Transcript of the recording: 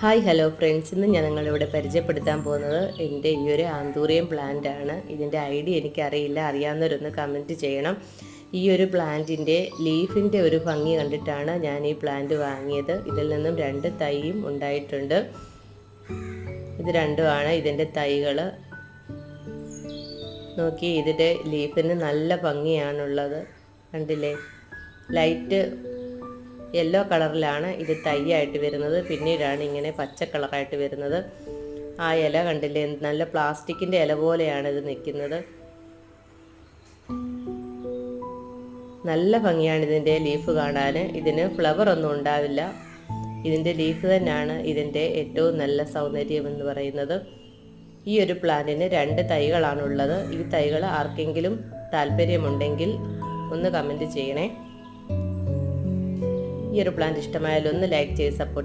Hi hello friends, ഇന്ന് ഞാൻ നിങ്ങളിവിടെ പരിചയപ്പെടുത്താൻ പോകുന്നത് എൻ്റെ ഈ ഒരു ആന്തൂറിയം പ്ലാന്റ് ആണ്. ഇതിൻ്റെ ഐഡിയ എനിക്കറിയില്ല, അറിയാവുന്നവരൊന്ന് കമൻറ്റ് ചെയ്യണം. ഈ ഒരു പ്ലാന്റിൻ്റെ ലീഫിൻ്റെ ഒരു ഭംഗി കണ്ടിട്ടാണ് ഞാൻ ഈ പ്ലാന്റ് വാങ്ങിയത്. ഇതിൽ നിന്നും 2 തൈയും ഉണ്ടായിട്ടുണ്ട്. ഇത് രണ്ടുമാണ് ഇതിൻ്റെ തൈകൾ. നോക്കി, ഇതിൻ്റെ ലീഫിന് നല്ല ഭംഗിയാണുള്ളത്. കണ്ടില്ലേ, ലൈറ്റ് യെല്ലോ കളറിലാണ് ഇത് തൈയായിട്ട് വരുന്നത്. പിന്നീടാണ് ഇങ്ങനെ പച്ച കളറായിട്ട് വരുന്നത്. ആ ഇല കണ്ടില്ലേ, നല്ല പ്ലാസ്റ്റിക്കിൻ്റെ ഇല പോലെയാണ് ഇത് നിൽക്കുന്നത്. നല്ല ഭംഗിയാണ് ഇതിൻ്റെ ലീഫ് കാണാൻ. ഇതിന് ഫ്ലവർ ഒന്നും ഉണ്ടാവില്ല. ഇതിൻ്റെ ലീഫ് തന്നെയാണ് ഇതിൻ്റെ ഏറ്റവും നല്ല സൗന്ദര്യം എന്ന് പറയുന്നത്. ഈ ഒരു പ്ലാന്റിന് 2 തൈകളാണുള്ളത്. ഈ തൈകൾ ആർക്കെങ്കിലും താല്പര്യമുണ്ടെങ്കിൽ ഒന്ന് കമൻറ്റ് ചെയ്യണേ. ഈ ഒരു പ്ലാന്റ് ഇഷ്ടമായാലും ഒന്ന് ലൈക്ക് ചെയ്ത് സപ്പോർട്ട്